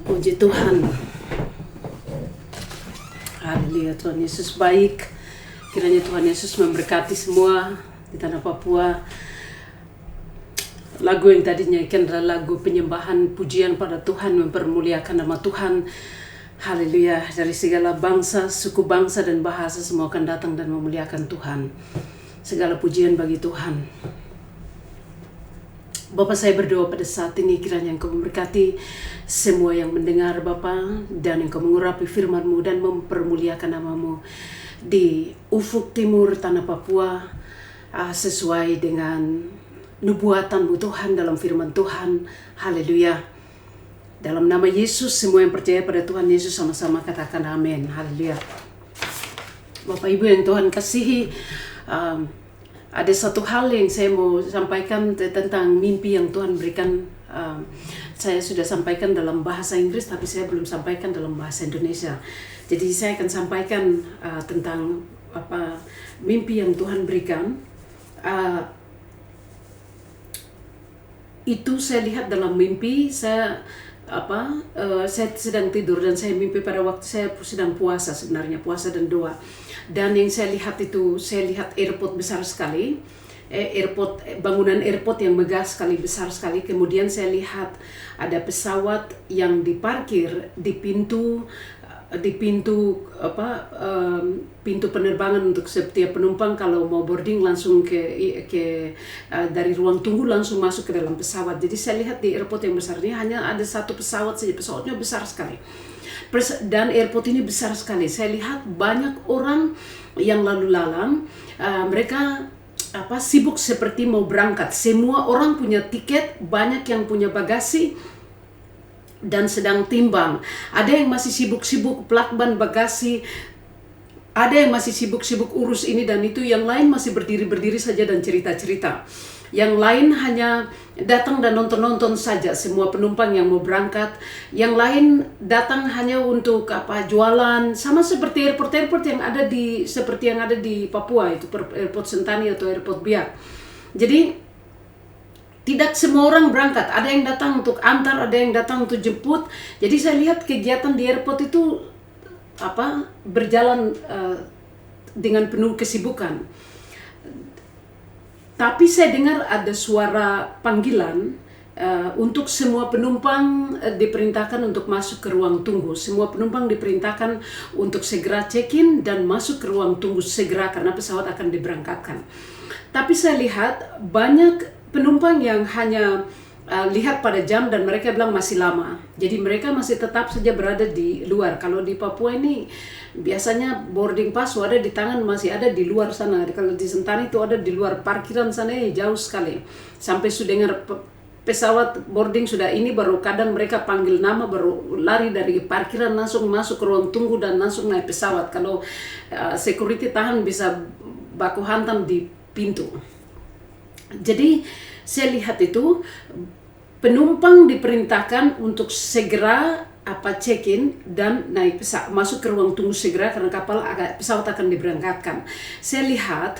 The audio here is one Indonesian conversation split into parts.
Puji Tuhan. Haleluya, Tuhan Yesus baik. Kiranya Tuhan Yesus memberkati semua di tanah Papua. Lagu yang tadi nyanyikan adalah lagu penyembahan pujian pada Tuhan, mempermuliakan nama Tuhan. Haleluya, dari segala bangsa, suku bangsa dan bahasa semua akan datang dan memuliakan Tuhan. Segala pujian bagi Tuhan. Bapa, saya berdoa pada saat ini kiranya Engkau memberkati semua yang mendengar Bapa, dan Engkau mengurapi firman-Mu dan mempermuliakan nama-Mu di ufuk timur tanah Papua, sesuai dengan nubuatan-Mu Tuhan dalam firman Tuhan. Haleluya. Dalam nama Yesus, semua yang percaya pada Tuhan Yesus sama-sama katakan amin. Haleluya. Bapak Ibu yang Tuhan kasihi, ada satu hal yang saya mau sampaikan tentang mimpi yang Tuhan berikan. Saya sudah sampaikan dalam bahasa Inggris, tapi saya belum sampaikan dalam bahasa Indonesia. Jadi saya akan sampaikan tentang mimpi yang Tuhan berikan. Itu saya lihat dalam mimpi, saya sedang tidur dan saya mimpi pada waktu saya sedang puasa, sebenarnya puasa dan doa. Dan yang saya lihat itu, saya lihat airport besar sekali, bangunan airport yang megah sekali, besar sekali. Kemudian saya lihat ada pesawat yang diparkir di pintu penerbangan untuk setiap penumpang kalau mau boarding langsung dari ruang tunggu langsung masuk ke dalam pesawat. Jadi saya lihat di airport yang besar ini hanya ada satu pesawat saja, pesawatnya besar sekali. Dan airport ini besar sekali. Saya lihat banyak orang yang lalu lalang, mereka sibuk seperti mau berangkat. Semua orang punya tiket, banyak yang punya bagasi dan sedang timbang. Ada yang masih sibuk-sibuk pelakban bagasi, ada yang masih sibuk-sibuk urus ini dan itu, yang lain masih berdiri-berdiri saja dan cerita-cerita. Yang lain hanya datang dan nonton-nonton saja, semua penumpang yang mau berangkat. Yang lain datang hanya untuk jualan, sama seperti airport-airport yang ada seperti yang ada di Papua, itu airport Sentani atau airport Biak. Jadi tidak semua orang berangkat, ada yang datang untuk antar, ada yang datang untuk jemput. Jadi saya lihat kegiatan di airport itu berjalan dengan penuh kesibukan. Tapi saya dengar ada suara panggilan untuk semua penumpang diperintahkan untuk masuk ke ruang tunggu. Semua penumpang diperintahkan untuk segera check-in dan masuk ke ruang tunggu segera karena pesawat akan diberangkatkan. Tapi saya lihat banyak penumpang yang hanya lihat pada jam dan mereka bilang masih lama. Jadi mereka masih tetap saja berada di luar. Kalau di Papua ini biasanya boarding pass ada di tangan, masih ada di luar sana. Kalau di Sentani itu ada di luar parkiran sana, jauh sekali. Sampai sudah dengar pesawat boarding sudah ini, baru kadang mereka panggil nama, baru lari dari parkiran langsung masuk ke ruang tunggu dan langsung naik pesawat. Kalau security tahan bisa baku hantam di pintu. Jadi saya lihat itu penumpang diperintahkan untuk segera check-in dan naik pesawat, masuk ke ruang tunggu segera karena pesawat akan diberangkatkan. Saya lihat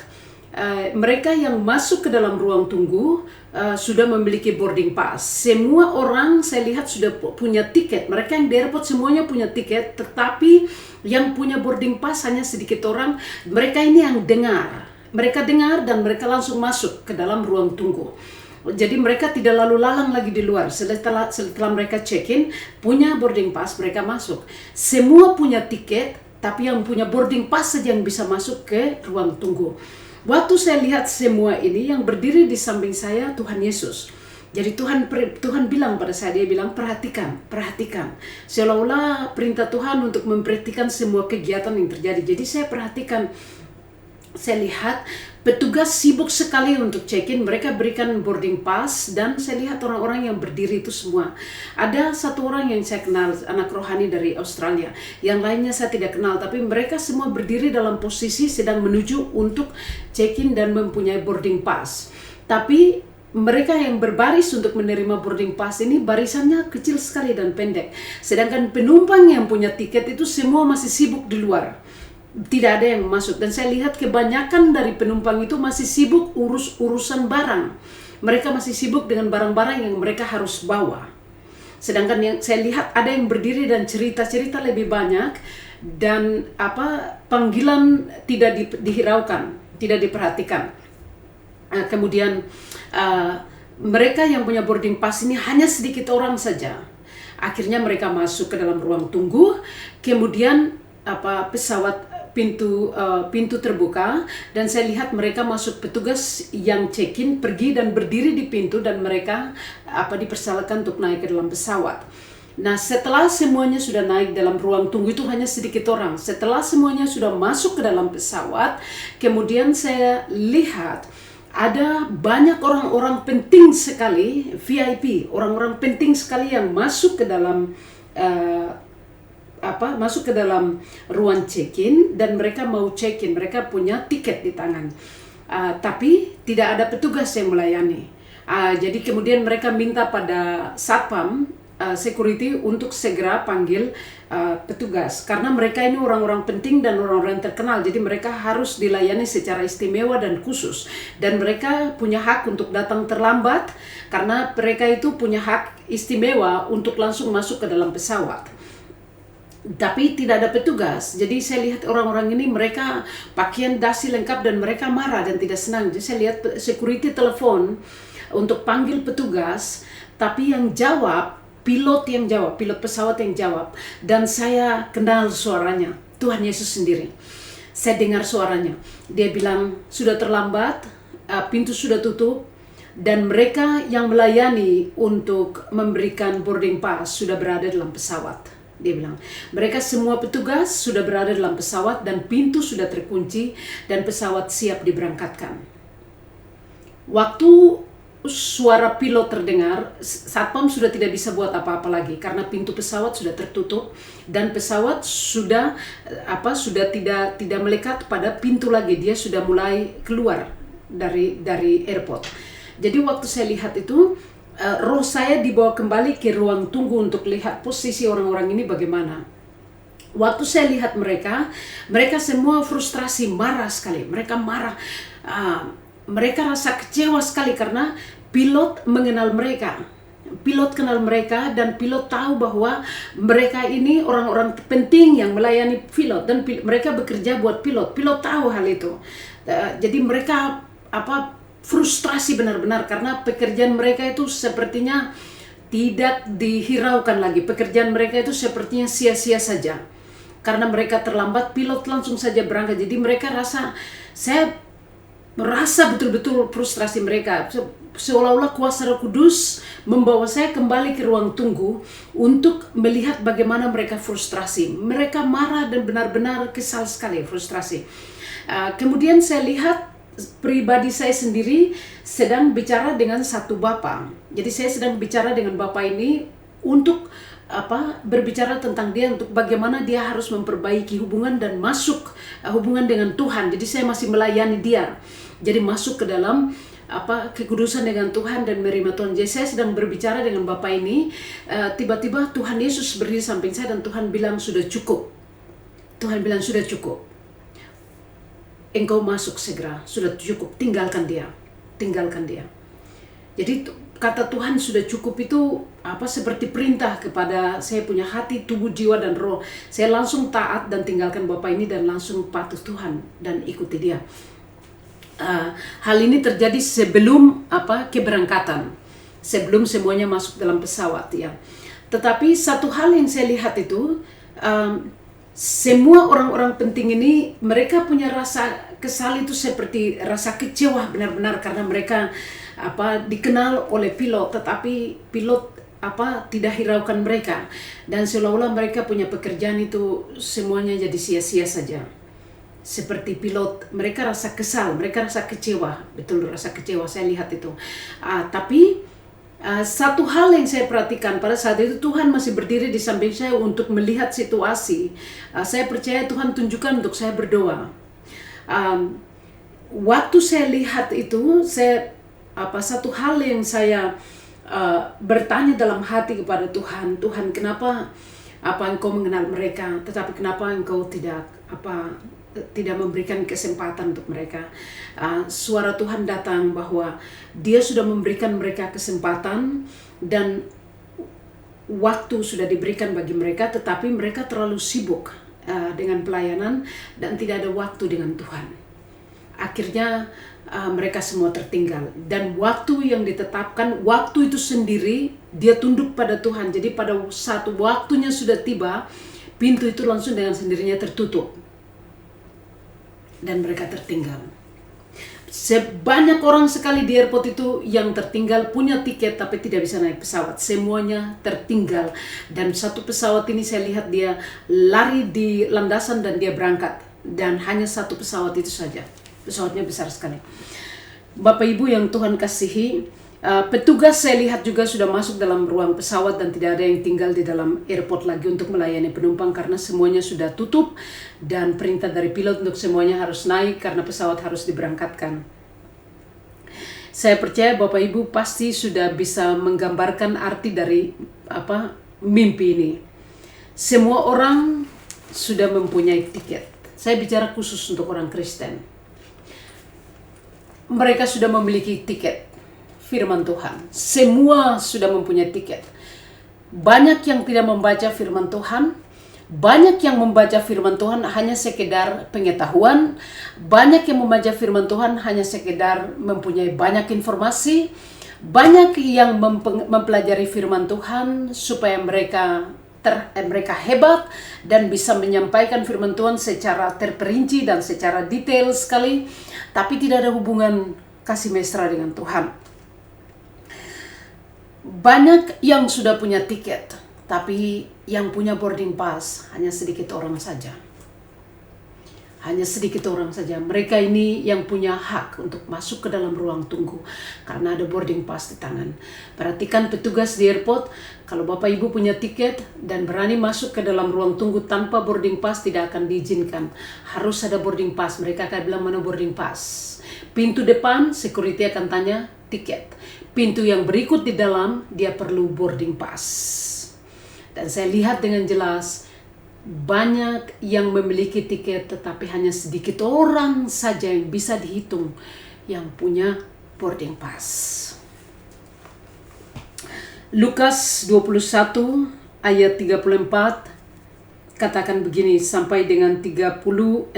mereka yang masuk ke dalam ruang tunggu sudah memiliki boarding pass. Semua orang saya lihat sudah punya tiket. Mereka yang di airport semuanya punya tiket, tetapi yang punya boarding pass hanya sedikit orang. Mereka ini yang dengar. Mereka dengar dan mereka langsung masuk ke dalam ruang tunggu. Jadi mereka tidak lalu lalang lagi di luar. Setelah mereka check-in, punya boarding pass, mereka masuk. Semua punya tiket, tapi yang punya boarding pass saja yang bisa masuk ke ruang tunggu. Waktu saya lihat semua ini, yang berdiri di samping saya Tuhan Yesus. Jadi Tuhan bilang pada saya, dia bilang perhatikan. Seolah-olah perintah Tuhan untuk memperhatikan semua kegiatan yang terjadi. Jadi saya perhatikan. Saya lihat petugas sibuk sekali untuk check-in, mereka berikan boarding pass dan saya lihat orang-orang yang berdiri itu semua. Ada satu orang yang saya kenal, anak rohani dari Australia. Yang lainnya saya tidak kenal, tapi mereka semua berdiri dalam posisi sedang menuju untuk check-in dan mempunyai boarding pass. Tapi mereka yang berbaris untuk menerima boarding pass ini barisannya kecil sekali dan pendek. Sedangkan penumpang yang punya tiket itu semua masih sibuk di luar. Tidak ada yang masuk dan saya lihat kebanyakan dari penumpang itu masih sibuk urusan barang. Mereka masih sibuk dengan barang-barang yang mereka harus bawa. Sedangkan yang saya lihat ada yang berdiri dan cerita-cerita lebih banyak, dan panggilan tidak dihiraukan, tidak diperhatikan. Kemudian mereka yang punya boarding pass ini hanya sedikit orang saja. Akhirnya mereka masuk ke dalam ruang tunggu, kemudian pesawat pintu terbuka, dan saya lihat mereka masuk, petugas yang check-in pergi dan berdiri di pintu, dan mereka dipersilakan untuk naik ke dalam pesawat. Nah, setelah semuanya sudah naik dalam ruang tunggu, itu hanya sedikit orang. Setelah semuanya sudah masuk ke dalam pesawat, kemudian saya lihat ada banyak orang-orang penting sekali, VIP, orang-orang penting sekali yang masuk ke dalam ruang check-in, dan mereka mau check-in, mereka punya tiket di tangan, tapi tidak ada petugas yang melayani. Jadi kemudian mereka minta pada satpam security untuk segera panggil petugas, karena mereka ini orang-orang penting dan orang-orang terkenal, jadi mereka harus dilayani secara istimewa dan khusus, dan mereka punya hak untuk datang terlambat karena mereka itu punya hak istimewa untuk langsung masuk ke dalam pesawat. Tapi tidak ada petugas, jadi saya lihat orang-orang ini mereka pakaian dasi lengkap dan mereka marah dan tidak senang. Jadi saya lihat security telepon untuk panggil petugas, tapi yang jawab pilot pesawat yang jawab, dan saya kenal suaranya, Tuhan Yesus sendiri. Saya dengar suaranya, dia bilang sudah terlambat, pintu sudah tutup, dan mereka yang melayani untuk memberikan boarding pass sudah berada dalam pesawat. Dia bilang, mereka semua petugas sudah berada dalam pesawat dan pintu sudah terkunci dan pesawat siap diberangkatkan. Waktu suara pilot terdengar, satpam sudah tidak bisa buat apa-apa lagi karena pintu pesawat sudah tertutup dan pesawat sudah tidak melekat pada pintu lagi, dia sudah mulai keluar dari airport. Jadi waktu saya lihat itu, roh saya dibawa kembali ke ruang tunggu untuk lihat posisi orang-orang ini bagaimana. Waktu saya lihat mereka semua frustrasi, marah sekali. Mereka marah, mereka rasa kecewa sekali karena pilot mengenal mereka. Pilot kenal mereka dan pilot tahu bahwa mereka ini orang-orang penting yang melayani pilot, dan mereka bekerja buat pilot. Pilot tahu hal itu. Jadi mereka frustrasi benar-benar karena pekerjaan mereka itu sepertinya tidak dihiraukan lagi. Pekerjaan mereka itu sepertinya sia-sia saja. Karena mereka terlambat, pilot langsung saja berangkat. Jadi saya merasa betul-betul frustrasi mereka. Seolah-olah kuasa Roh Kudus membawa saya kembali ke ruang tunggu untuk melihat bagaimana mereka frustrasi. Mereka marah dan benar-benar kesal sekali, frustrasi. Kemudian saya lihat pribadi saya sendiri sedang bicara dengan satu bapak. Jadi saya sedang bicara dengan bapak ini untuk berbicara tentang dia, untuk bagaimana dia harus memperbaiki hubungan dan masuk hubungan dengan Tuhan. Jadi saya masih melayani dia. Jadi masuk ke dalam kekudusan dengan Tuhan dan menerima Tuhan. Jadi saya sedang berbicara dengan bapak ini, tiba-tiba Tuhan Yesus berdiri samping saya dan Tuhan bilang sudah cukup. Tuhan bilang sudah cukup. Engkau masuk segera, sudah cukup, tinggalkan dia. Jadi kata Tuhan sudah cukup itu seperti perintah kepada saya punya hati, tubuh, jiwa, dan roh. Saya langsung taat dan tinggalkan Bapak ini dan langsung patuh Tuhan dan ikuti dia. Hal ini terjadi sebelum keberangkatan, sebelum semuanya masuk dalam pesawat ya. Tetapi satu hal yang saya lihat itu, semua orang-orang penting ini mereka punya rasa kesal itu seperti rasa kecewa benar-benar karena mereka dikenal oleh pilot, tetapi pilot tidak hiraukan mereka, dan seolah-olah mereka punya pekerjaan itu semuanya jadi sia-sia saja. Seperti pilot, mereka rasa kesal, mereka rasa kecewa, betul rasa kecewa, saya lihat itu. Tapi satu hal yang saya perhatikan pada saat itu, Tuhan masih berdiri di samping saya untuk melihat situasi. Saya percaya Tuhan tunjukkan untuk saya berdoa. Waktu saya lihat itu, satu hal yang saya bertanya dalam hati kepada Tuhan, Tuhan kenapa Engkau mengenal mereka, tetapi kenapa Engkau tidak tidak memberikan kesempatan untuk mereka. Suara Tuhan datang bahwa Dia sudah memberikan mereka kesempatan dan waktu sudah diberikan bagi mereka, tetapi mereka terlalu sibuk dengan pelayanan dan tidak ada waktu dengan Tuhan. Akhirnya mereka semua tertinggal, dan waktu yang ditetapkan, waktu itu sendiri dia tunduk pada Tuhan. Jadi pada satu waktunya sudah tiba, pintu itu langsung dengan sendirinya tertutup dan mereka tertinggal. Sebanyak orang sekali di airport itu yang tertinggal, punya tiket tapi tidak bisa naik pesawat. Semuanya tertinggal. Dan satu pesawat ini saya lihat dia lari di landasan dan dia berangkat. Dan hanya satu pesawat itu saja. Pesawatnya besar sekali. Bapak Ibu yang Tuhan kasihi, petugas saya lihat juga sudah masuk dalam ruang pesawat dan tidak ada yang tinggal di dalam airport lagi untuk melayani penumpang karena semuanya sudah tutup dan perintah dari pilot untuk semuanya harus naik karena pesawat harus diberangkatkan. Saya percaya Bapak Ibu pasti sudah bisa menggambarkan arti dari mimpi ini. Semua orang sudah mempunyai tiket. Saya bicara khusus untuk orang Kristen. Mereka sudah memiliki tiket firman Tuhan. Semua sudah mempunyai tiket. Banyak yang tidak membaca firman Tuhan. Banyak yang membaca firman Tuhan hanya sekedar pengetahuan. Banyak yang membaca firman Tuhan hanya sekedar mempunyai banyak informasi. Banyak yang mempelajari firman Tuhan supaya mereka hebat dan bisa menyampaikan firman Tuhan secara terperinci dan secara detail sekali, tapi tidak ada hubungan kasih mesra dengan Tuhan. Banyak yang sudah punya tiket, tapi yang punya boarding pass hanya sedikit orang saja. Hanya sedikit orang saja. Mereka ini yang punya hak untuk masuk ke dalam ruang tunggu karena ada boarding pass di tangan. Perhatikan petugas di airport, kalau Bapak Ibu punya tiket dan berani masuk ke dalam ruang tunggu tanpa boarding pass tidak akan diizinkan. Harus ada boarding pass. Mereka akan bilang mana boarding pass. Pintu depan, security akan tanya tiket. Pintu yang berikut di dalam, dia perlu boarding pass. Dan saya lihat dengan jelas, banyak yang memiliki tiket tetapi hanya sedikit orang saja yang bisa dihitung yang punya boarding pass. Lukas 21 ayat 34 katakan begini sampai dengan 36.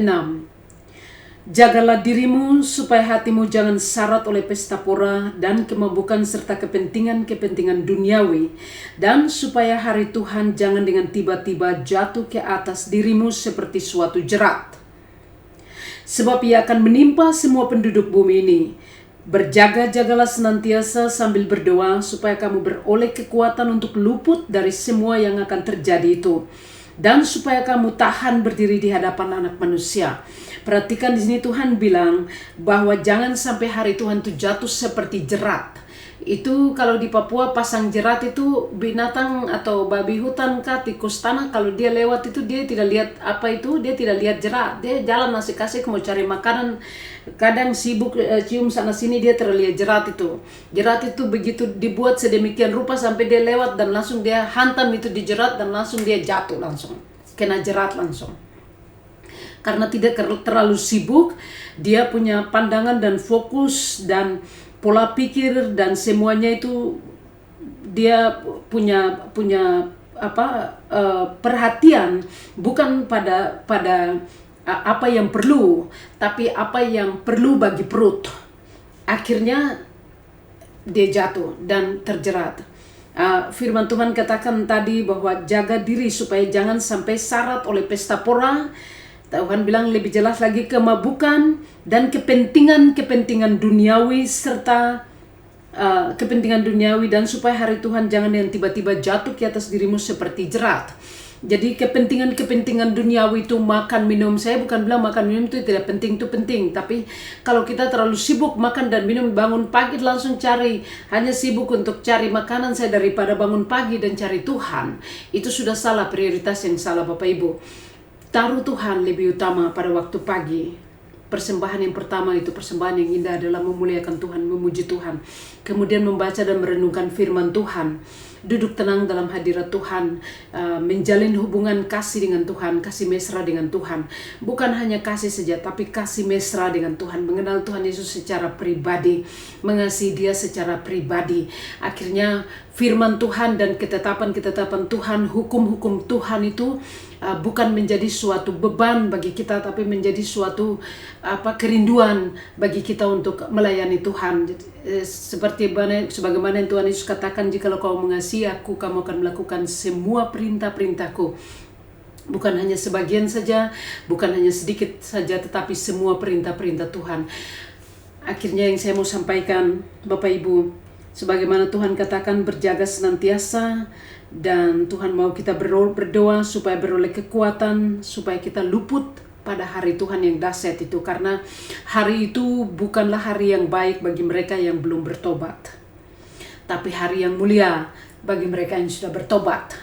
Jagalah dirimu supaya hatimu jangan syarat oleh pesta pora dan kemabukan serta kepentingan-kepentingan duniawi, dan supaya hari Tuhan jangan dengan tiba-tiba jatuh ke atas dirimu seperti suatu jerat. Sebab ia akan menimpa semua penduduk bumi ini. Berjaga-jagalah senantiasa sambil berdoa supaya kamu beroleh kekuatan untuk luput dari semua yang akan terjadi itu, dan supaya kamu tahan berdiri di hadapan Anak Manusia. Perhatikan di sini Tuhan bilang bahwa jangan sampai hari Tuhan itu jatuh seperti jerat. Itu kalau di Papua pasang jerat itu binatang atau babi hutan kah, tikus tanah, kalau dia lewat itu dia tidak lihat apa itu, dia tidak lihat jerat. Dia jalan asik-asik mau cari makanan, kadang sibuk cium sana sini, dia terlihat jerat itu. Jerat itu begitu dibuat sedemikian rupa sampai dia lewat dan langsung dia hantam itu di jerat dan langsung dia jatuh langsung. Kena jerat langsung. Karena tidak terlalu sibuk, dia punya pandangan dan fokus dan pola pikir dan semuanya itu dia punya perhatian bukan pada apa yang perlu, tapi apa yang perlu bagi perut. Akhirnya dia jatuh dan terjerat. Firman Tuhan katakan tadi bahwa jaga diri supaya jangan sampai syarat oleh pesta pora. Tuhan bilang lebih jelas lagi kemabukan dan kepentingan duniawi serta kepentingan duniawi, dan supaya hari Tuhan jangan yang tiba-tiba jatuh ke atas dirimu seperti jerat. Jadi kepentingan duniawi itu makan minum. Saya bukan bilang makan minum itu tidak penting, itu penting. Tapi kalau kita terlalu sibuk makan dan minum, bangun pagi langsung cari, hanya sibuk untuk cari makanan saya daripada bangun pagi dan cari Tuhan, itu sudah salah, prioritas yang salah Bapak Ibu. Taruh Tuhan lebih utama pada waktu pagi. persembahan yang pertama itu persembahan yang indah adalah memuliakan Tuhan, memuji Tuhan. Kemudian membaca dan merenungkan firman Tuhan. Duduk tenang dalam hadirat Tuhan, menjalin hubungan kasih dengan Tuhan, kasih mesra dengan Tuhan. Bukan hanya kasih saja, tapi kasih mesra dengan Tuhan. Mengenal Tuhan Yesus secara pribadi, mengasihi Dia secara pribadi. Akhirnya firman Tuhan dan ketetapan-ketetapan Tuhan, hukum-hukum Tuhan itu bukan menjadi suatu beban bagi kita, tapi menjadi suatu kerinduan bagi kita untuk melayani Tuhan. Sebagaimana yang Tuhan Yesus katakan, jikalau kau mengasihi aku, kamu akan melakukan semua perintah-perintahku. Bukan hanya sebagian saja, bukan hanya sedikit saja, tetapi semua perintah-perintah Tuhan. Akhirnya yang saya mau sampaikan, Bapak Ibu, sebagaimana Tuhan katakan, berjaga senantiasa, dan Tuhan mau kita berdoa supaya beroleh kekuatan, supaya kita luput pada hari Tuhan yang dahsyat itu. Karena hari itu bukanlah hari yang baik bagi mereka yang belum bertobat, tapi hari yang mulia bagi mereka yang sudah bertobat.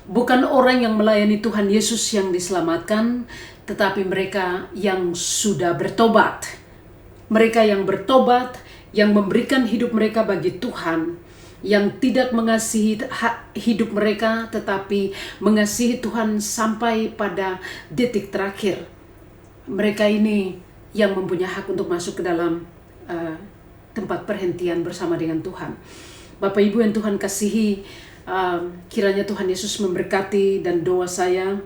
Bukan orang yang melayani Tuhan Yesus yang diselamatkan, tetapi mereka yang sudah bertobat. Mereka yang bertobat, yang memberikan hidup mereka bagi Tuhan, yang tidak mengasihi hidup mereka, tetapi mengasihi Tuhan sampai pada detik terakhir. Mereka ini yang mempunyai hak untuk masuk ke dalam tempat perhentian bersama dengan Tuhan. Bapak Ibu yang Tuhan kasihi, kiranya Tuhan Yesus memberkati, dan doa saya,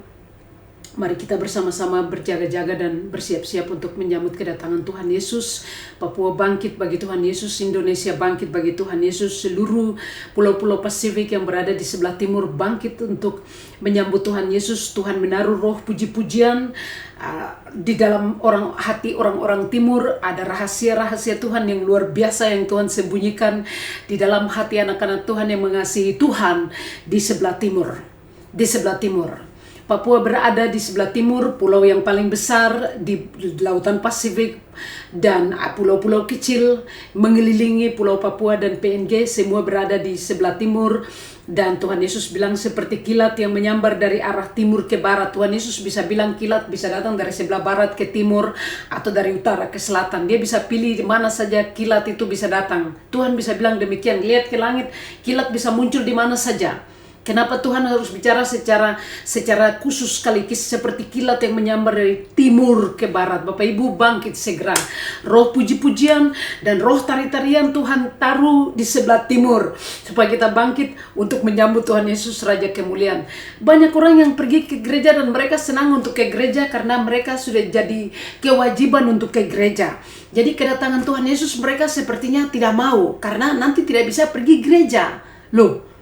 mari kita bersama-sama berjaga-jaga dan bersiap-siap untuk menyambut kedatangan Tuhan Yesus. Papua bangkit bagi Tuhan Yesus, Indonesia bangkit bagi Tuhan Yesus, seluruh pulau-pulau Pasifik yang berada di sebelah timur bangkit untuk menyambut Tuhan Yesus. Tuhan menaruh roh puji-pujian di dalam hati orang-orang timur. Ada rahasia-rahasia Tuhan yang luar biasa yang Tuhan sembunyikan di dalam hati anak-anak Tuhan yang mengasihi Tuhan di sebelah timur. Di sebelah timur. Papua berada di sebelah timur, pulau yang paling besar di Lautan Pasifik, dan pulau-pulau kecil mengelilingi Pulau Papua dan PNG, semua berada di sebelah timur. Dan Tuhan Yesus bilang seperti kilat yang menyambar dari arah timur ke barat. Tuhan Yesus bisa bilang kilat bisa datang dari sebelah barat ke timur, atau dari utara ke selatan. Dia bisa pilih di mana saja kilat itu bisa datang. Tuhan bisa bilang demikian, lihat ke langit, kilat bisa muncul di mana saja. Kenapa Tuhan harus bicara secara khusus sekali seperti kilat yang menyambar dari timur ke barat? Bapak Ibu bangkit segera. Roh puji-pujian dan roh tari-tarian Tuhan taruh di sebelah timur, supaya kita bangkit untuk menyambut Tuhan Yesus Raja Kemuliaan. Banyak orang yang pergi ke gereja dan mereka senang untuk ke gereja karena mereka sudah jadi kewajiban untuk ke gereja. Jadi kedatangan Tuhan Yesus mereka sepertinya tidak mau, karena nanti tidak bisa pergi gereja. Loh,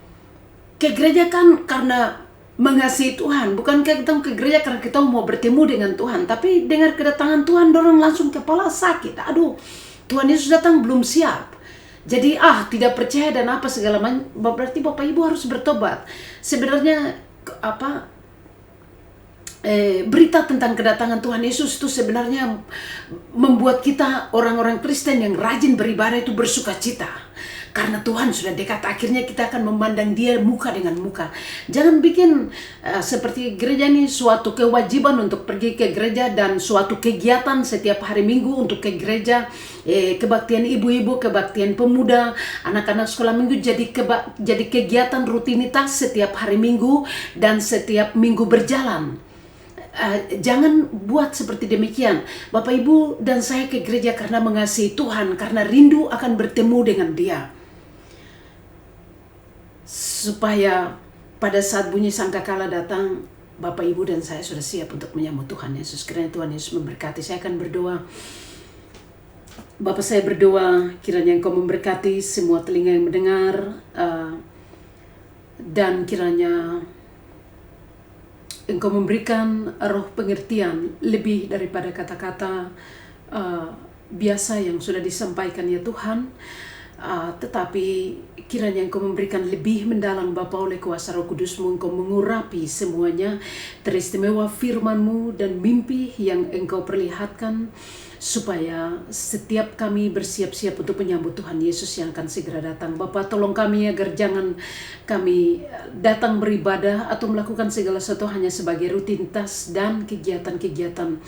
ke gereja kan karena mengasihi Tuhan, bukan kita ke gereja karena kita mau bertemu dengan Tuhan. Tapi dengar kedatangan Tuhan, dorong langsung kepala sakit. Aduh, Tuhan Yesus datang belum siap. Jadi tidak percaya dan apa segala macam. Berarti Bapak Ibu harus bertobat. Sebenarnya berita tentang kedatangan Tuhan Yesus itu sebenarnya membuat kita orang-orang Kristen yang rajin beribadah itu bersuka cita. Karena Tuhan sudah dekat, akhirnya kita akan memandang Dia muka dengan muka. Jangan bikin seperti gereja ini suatu kewajiban untuk pergi ke gereja dan suatu kegiatan setiap hari Minggu untuk ke gereja. Kebaktian ibu-ibu, kebaktian pemuda, anak-anak sekolah minggu jadi kegiatan rutinitas setiap hari Minggu dan setiap minggu berjalan. Jangan buat seperti demikian. Bapak Ibu dan saya ke gereja karena mengasihi Tuhan, karena rindu akan bertemu dengan Dia, supaya pada saat bunyi sangkakala datang, Bapak Ibu dan saya sudah siap untuk menyambut Tuhan Yesus. Kiranya Tuhan Yesus memberkati. Saya akan berdoa. Bapa, saya berdoa kiranya Engkau memberkati semua telinga yang mendengar, dan kiranya Engkau memberikan roh pengertian lebih daripada kata-kata biasa yang sudah disampaikan ya Tuhan. Tetapi kiranya Engkau memberikan lebih mendalam Bapa, oleh kuasa Roh Kudus-Mu. Engkau mengurapi semuanya, teristimewa firman-Mu dan mimpi yang Engkau perlihatkan, supaya setiap kami bersiap-siap untuk menyambut Tuhan Yesus yang akan segera datang. Bapa, tolong kami agar jangan kami datang beribadah atau melakukan segala sesuatu hanya sebagai rutinitas dan kegiatan-kegiatan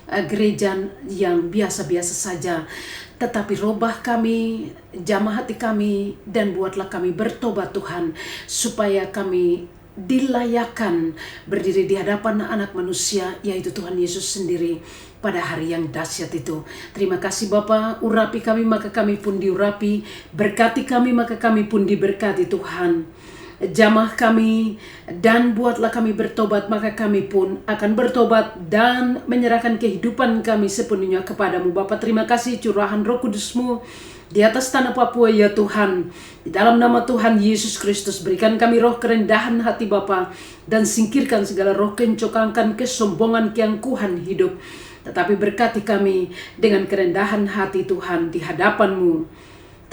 gereja yang biasa-biasa saja. Tetapi robah kami, jamah hati kami, dan buatlah kami bertobat Tuhan, supaya kami dilayakkan berdiri di hadapan anak manusia, yaitu Tuhan Yesus sendiri pada hari yang dahsyat itu. Terima kasih Bapa, urapi kami maka kami pun diurapi, berkati kami maka kami pun diberkati Tuhan. Jamah kami dan buatlah kami bertobat, maka kami pun akan bertobat dan menyerahkan kehidupan kami sepenuhnya kepadamu. Bapa, terima kasih curahan Roh Kudus-Mu di atas tanah Papua ya Tuhan. Di dalam nama Tuhan Yesus Kristus, berikan kami roh kerendahan hati Bapa, dan singkirkan segala roh kencongkangan, kesombongan, keangkuhan hidup. Tetapi berkati kami dengan kerendahan hati Tuhan di hadapan-Mu.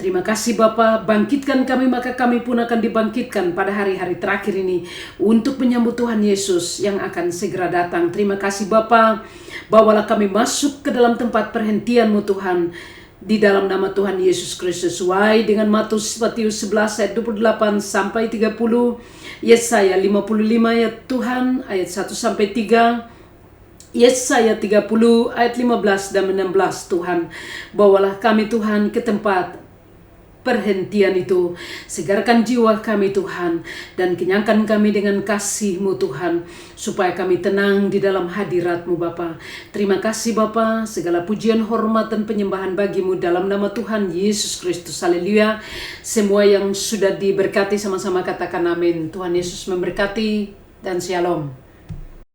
Terima kasih Bapa, bangkitkan kami maka kami pun akan dibangkitkan pada hari-hari terakhir ini untuk menyambut Tuhan Yesus yang akan segera datang. Terima kasih Bapa, bawalah kami masuk ke dalam tempat perhentian-Mu Tuhan, di dalam nama Tuhan Yesus Kristus, sesuai dengan Matius 11 ayat 28 sampai 30, Yesaya 55 ya Tuhan ayat 1 sampai 3, Yesaya 30 ayat 15 dan 16 Tuhan. Bawalah kami Tuhan ke tempat perhentian itu, segarkan jiwa kami Tuhan, dan kenyangkan kami dengan kasih-Mu Tuhan, supaya kami tenang di dalam hadirat-Mu Bapa. Terima kasih Bapa, segala pujian, hormat, dan penyembahan bagi-Mu dalam nama Tuhan Yesus Kristus. Haleluya. Semua yang sudah diberkati sama-sama katakan amin. Tuhan Yesus memberkati dan shalom.